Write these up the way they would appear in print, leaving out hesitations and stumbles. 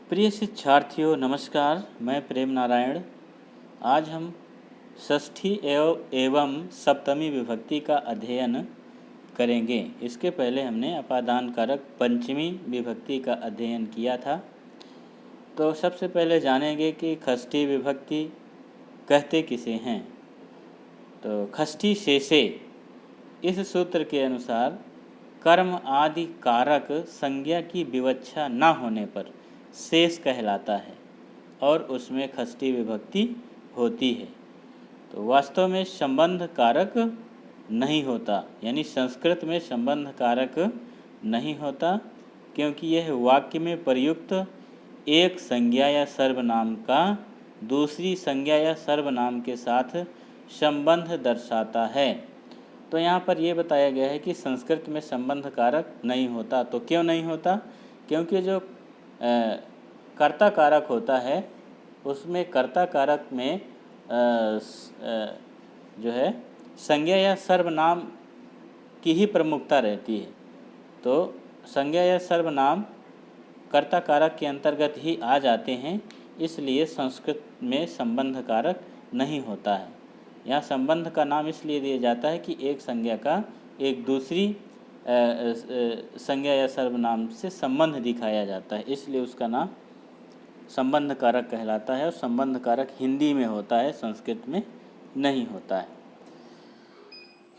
प्रिय शिक्षार्थियों नमस्कार। मैं प्रेम नारायण। आज हम षष्ठी एवं सप्तमी विभक्ति का अध्ययन करेंगे। इसके पहले हमने अपादान कारक पंचमी विभक्ति का अध्ययन किया था। तो सबसे पहले जानेंगे कि षष्ठी विभक्ति कहते किसे हैं। तो षष्ठी शेषे इस सूत्र के अनुसार कर्म आदि कारक संज्ञा की विवक्षा न होने पर शेष कहलाता है और उसमें षष्ठी विभक्ति होती है। तो वास्तव में संबंध कारक नहीं होता, यानी संस्कृत में संबंध कारक नहीं होता, क्योंकि यह वाक्य में प्रयुक्त एक संज्ञा या सर्वनाम का दूसरी संज्ञा या सर्वनाम के साथ संबंध दर्शाता है। तो यहाँ पर यह बताया गया है कि संस्कृत में संबंध कारक नहीं होता। तो क्यों नहीं होता? क्योंकि जो कर्ता कारक होता है उसमें कर्ता कारक में जो है संज्ञा या सर्वनाम की ही प्रमुखता रहती है। तो संज्ञा या सर्वनाम कर्ता कारक के अंतर्गत ही आ जाते हैं, इसलिए संस्कृत में संबंध कारक नहीं होता है। यहाँ संबंध का नाम इसलिए दिया जाता है कि एक संज्ञा का एक दूसरी संज्ञा या सर्वनाम से संबंध दिखाया जाता है, इसलिए उसका नाम संबंध कारक कहलाता है। और संबंध कारक हिंदी में होता है, संस्कृत में नहीं होता है।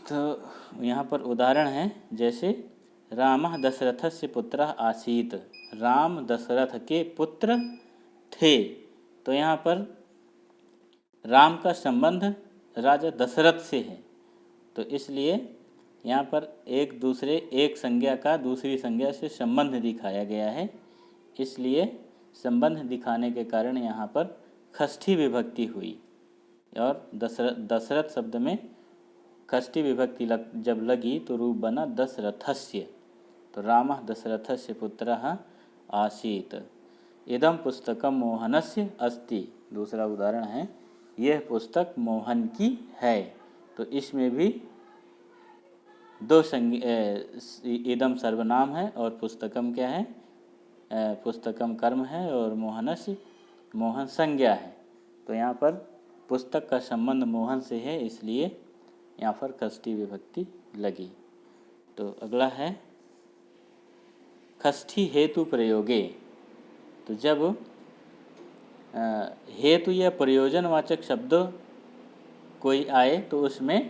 तो यहाँ पर उदाहरण है, जैसे रामः दशरथस्य पुत्रः आसीत्। राम दशरथ के पुत्र थे। तो यहाँ पर राम का संबंध राजा दशरथ से है, तो इसलिए यहाँ पर एक संज्ञा का दूसरी संज्ञा से संबंध दिखाया गया है। इसलिए संबंध दिखाने के कारण यहाँ पर षष्ठी विभक्ति हुई। और दशरथ शब्द में षष्ठी विभक्ति जब लगी तो रूप बना दशरथस्य। तो रामः दशरथस्य पुत्रः आसीत्। इदं पुस्तकं मोहनस्य अस्ति। दूसरा उदाहरण है, यह पुस्तक मोहन की है। तो इसमें भी दो इदम सर्वनाम है और पुस्तकम क्या है? पुस्तकम कर्म है और मोहनस्य मोहन संज्ञा है। तो यहाँ पर पुस्तक का संबंध मोहन से है, इसलिए यहाँ पर षष्ठी विभक्ति लगी। तो अगला है षष्ठी हेतु प्रयोगे। तो जब हेतु या प्रयोजनवाचक शब्द कोई आए तो उसमें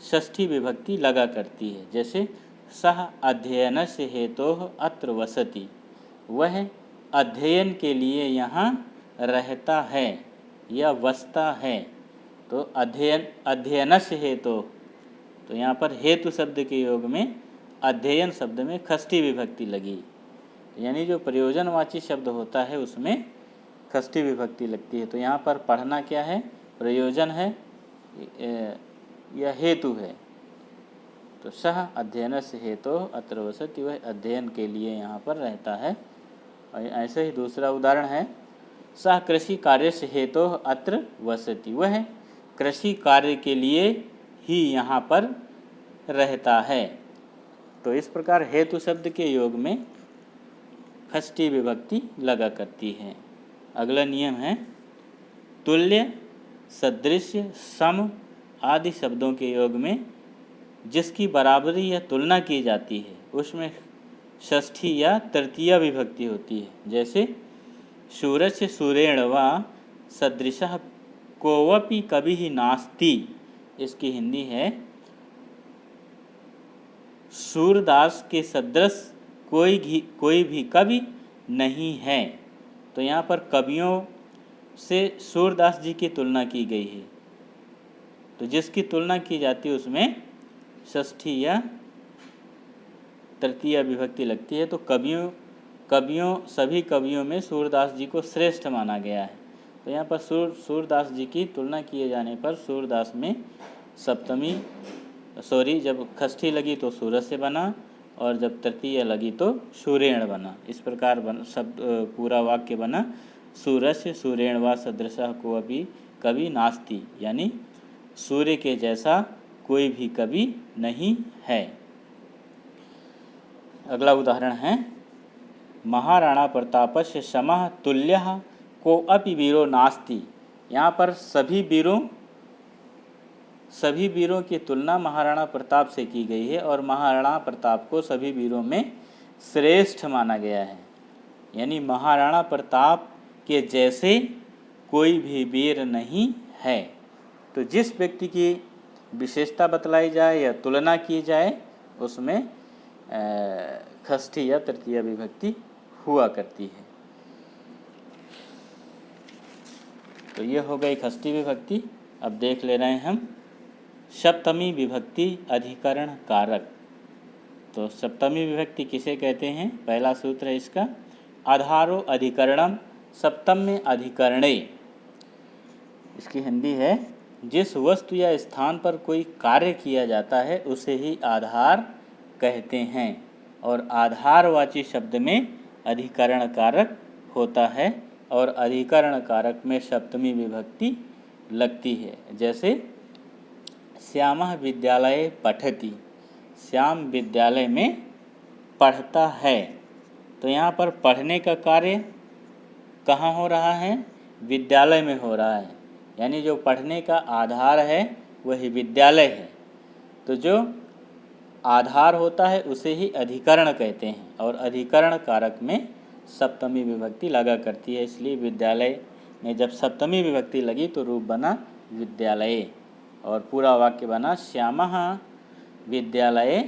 षष्ठी विभक्ति लगा करती है। जैसे सह अध्ययनस्य हेतोः अत्र वसति। वह अध्ययन के लिए यहाँ रहता है या वसता है। तो अध्ययनस्य हेतु, तो यहाँ पर हेतु शब्द के योग में अध्ययन शब्द में षष्ठी विभक्ति लगी। यानी जो प्रयोजनवाची शब्द होता है उसमें षष्ठी विभक्ति लगती है। तो यहाँ पर पढ़ना क्या है? प्रयोजन है या हेतु है। तो सह अध्ययनस्य हेतोः अत्र वसति। वह अध्ययन के लिए यहाँ पर रहता है। और ऐसे ही दूसरा उदाहरण है, सह कृषि कार्यस्य हेतोः अत्र वसति। वह कृषि कार्य के लिए ही यहाँ पर रहता है। तो इस प्रकार हेतु शब्द के योग में षष्ठी विभक्ति लगा करती है। अगला नियम है, तुल्य, सदृश्य, सम आदि शब्दों के योग में जिसकी बराबरी या तुलना की जाती है उसमें षष्ठी या तृतीया विभक्ति होती है। जैसे सूरस्य सूरेण वा सदृशः कोवपि कभी नास्ति। इसकी हिंदी है, सूरदास के सदृश कोई भी कवि नहीं है। तो यहाँ पर कवियों से सूरदास जी की तुलना की गई है। तो जिसकी तुलना की जाती है उसमें षष्ठी या तृतीया विभक्ति लगती है। तो सभी कवियों में सूरदास जी को श्रेष्ठ माना गया है। तो यहाँ पर सूरदास जी की तुलना किए जाने पर सूरदास में जब षष्ठी लगी तो सूरस्य बना और जब तृतीया लगी तो सूरेण बना। इस प्रकार शब्द पूरा वाक्य बना, सूरस्य सूरेण वा सदृशः कोऽपि कवि नास्ति। यानी सूर्य के जैसा कोई भी कवि नहीं है। अगला उदाहरण है, महाराणा प्रतापस्य समः तुल्यः कोऽपि वीरो नास्ति। यहाँ पर सभी वीरों की तुलना महाराणा प्रताप से की गई है और महाराणा प्रताप को सभी वीरों में श्रेष्ठ माना गया है। यानी महाराणा प्रताप के जैसे कोई भी वीर नहीं है। तो जिस व्यक्ति की विशेषता बतलाई जाए या तुलना की जाए उसमें षष्ठी या तृतीय विभक्ति हुआ करती है। तो ये हो गई षष्ठी विभक्ति। अब देख ले रहे हैं हम सप्तमी विभक्ति अधिकरण कारक। तो सप्तमी विभक्ति किसे कहते हैं? पहला सूत्र है इसका, आधारो अधिकरणम सप्तम्य अधिकरणे। इसकी हिंदी है, जिस वस्तु या स्थान पर कोई कार्य किया जाता है उसे ही आधार कहते हैं और आधारवाची शब्द में अधिकरण कारक होता है और अधिकरण कारक में सप्तमी विभक्ति लगती है। जैसे श्यामः विद्यालये पठति, श्याम विद्यालय में पढ़ता है। तो यहाँ पर पढ़ने का कार्य कहाँ हो रहा है? विद्यालय में हो रहा है। यानी जो पढ़ने का आधार है वही विद्यालय है। तो जो आधार होता है उसे ही अधिकरण कहते हैं और अधिकरण कारक में सप्तमी विभक्ति लगा करती है। इसलिए विद्यालय में जब सप्तमी विभक्ति लगी तो रूप बना विद्यालये और पूरा वाक्य बना श्यामः विद्यालये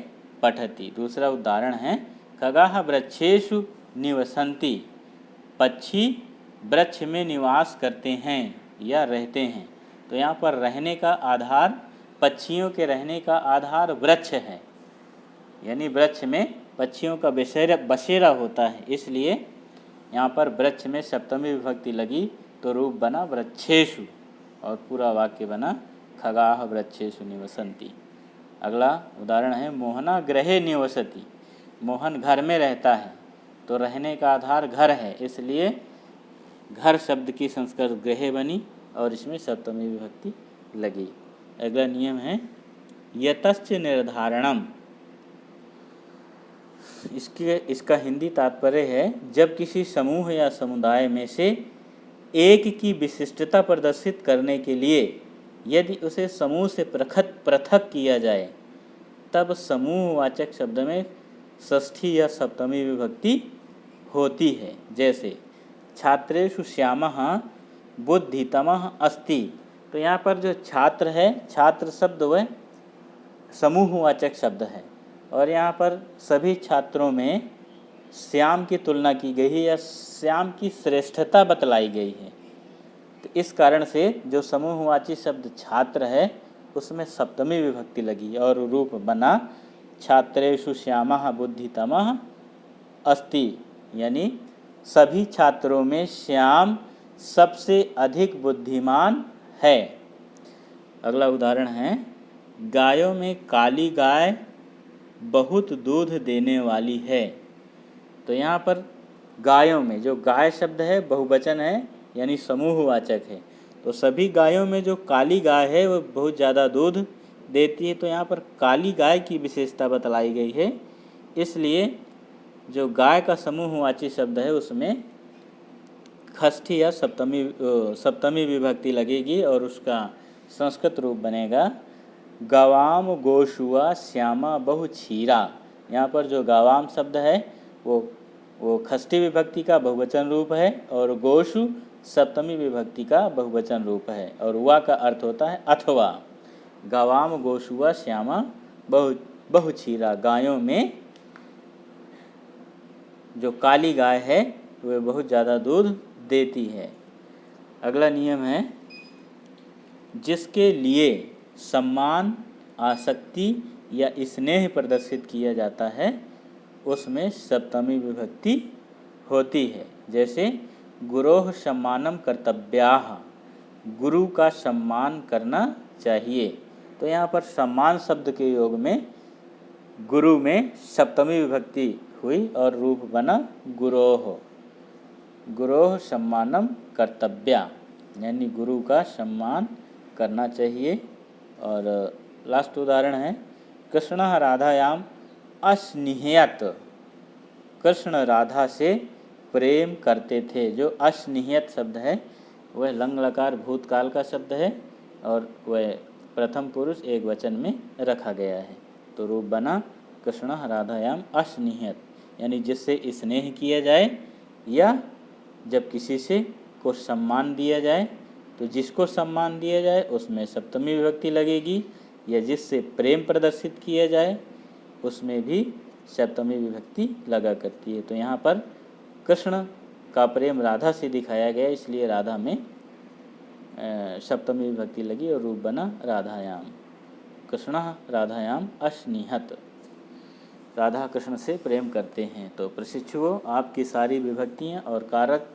पठति। दूसरा उदाहरण है, खगाः वृक्षेषु निवसन्ति, पक्षी वृक्ष में निवास करते हैं या रहते हैं। तो यहाँ पर रहने का आधार, पक्षियों के रहने का आधार वृक्ष है। यानी वृक्ष में पक्षियों का बसेरा होता है, इसलिए यहाँ पर वृक्ष में सप्तमी विभक्ति लगी तो रूप बना वृक्षेषु और पूरा वाक्य बना खगाः वृक्षेषु निवसन्ति। अगला उदाहरण है, मोहना गृहे निवसति, मोहन घर में रहता है। तो रहने का आधार घर है, इसलिए घर शब्द की संस्कृत गृह बनी और इसमें सप्तमी विभक्ति लगी। अगला नियम है यतश्च निर्धारणम। इसका हिंदी तात्पर्य है, जब किसी समूह या समुदाय में से एक की विशिष्टता प्रदर्शित करने के लिए यदि उसे समूह से पृथक किया जाए तब समूहवाचक शब्द में षष्ठी या सप्तमी विभक्ति होती है। जैसे छात्रेषु श्यामः बुद्धितमः अस्ति। तो यहाँ पर जो छात्र है, छात्र शब्द वह समूहवाचक शब्द है और यहाँ पर सभी छात्रों में श्याम की तुलना की गई है या श्याम की श्रेष्ठता बतलाई गई है। तो इस कारण से जो समूहवाची शब्द छात्र है उसमें सप्तमी विभक्ति लगी और रूप बना छात्रेषु श्यामः बुद्धितमः अस्ति। यानी सभी छात्रों में श्याम सबसे अधिक बुद्धिमान है। अगला उदाहरण है, गायों में काली गाय बहुत दूध देने वाली है। तो यहाँ पर गायों में जो गाय शब्द है बहुवचन है यानी समूहवाचक है। तो सभी गायों में जो काली गाय है वो बहुत ज़्यादा दूध देती है। तो यहाँ पर काली गाय की विशेषता बतलाई गई है, इसलिए जो गाय का समूहवाची शब्द है उसमें षष्ठी या सप्तमी विभक्ति लगेगी और उसका संस्कृत रूप बनेगा गवाम गोशुआ श्यामा बहु क्षीरा। यहाँ पर जो गवाम शब्द है वो षष्ठी विभक्ति का बहुवचन रूप है और गोशु सप्तमी विभक्ति का बहुवचन रूप है और वा का अर्थ होता है अथवा। गवाम गोशुआ श्यामा बहु क्षीरा, गायों में जो काली गाय है वह बहुत ज़्यादा दूध देती है। अगला नियम है, जिसके लिए सम्मान, आसक्ति या स्नेह प्रदर्शित किया जाता है उसमें सप्तमी विभक्ति होती है। जैसे गुरोः सम्मानम कर्तव्याः, गुरु का सम्मान करना चाहिए। तो यहाँ पर सम्मान शब्द के योग में गुरु में सप्तमी विभक्ति हुई और रूप बना गुरोः, गुरोः सम्मानम कर्तव्या, यानी गुरु का सम्मान करना चाहिए। और लास्ट उदाहरण है, कृष्णः राधायाम अस्निह्यत कृष्ण राधा से प्रेम करते थे। जो असनिहित शब्द है वह लंग लकार भूतकाल का शब्द है और वह प्रथम पुरुष एक वचन में रखा गया है। तो रूप बना कृष्ण राधायाम असनिहित, यानी जिससे स्नेह किया जाए या जब किसी से को सम्मान दिया जाए तो जिसको सम्मान दिया जाए उसमें सप्तमी विभक्ति लगेगी, या जिससे प्रेम प्रदर्शित किया जाए उसमें भी सप्तमी विभक्ति लगा करती है। तो यहाँ पर कृष्ण का प्रेम राधा से दिखाया गया, इसलिए राधा में सप्तमी विभक्ति लगी और रूप बना राधायाम। कृष्ण राधायाम असनिहत, राधा कृष्ण से प्रेम करते हैं। तो प्रशिक्षुओं, आपकी सारी विभक्तियाँ और कारक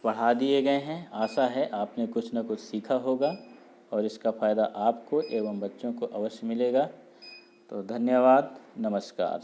पढ़ा दिए गए हैं। आशा है आपने कुछ न कुछ सीखा होगा और इसका फ़ायदा आपको एवं बच्चों को अवश्य मिलेगा। तो धन्यवाद, नमस्कार।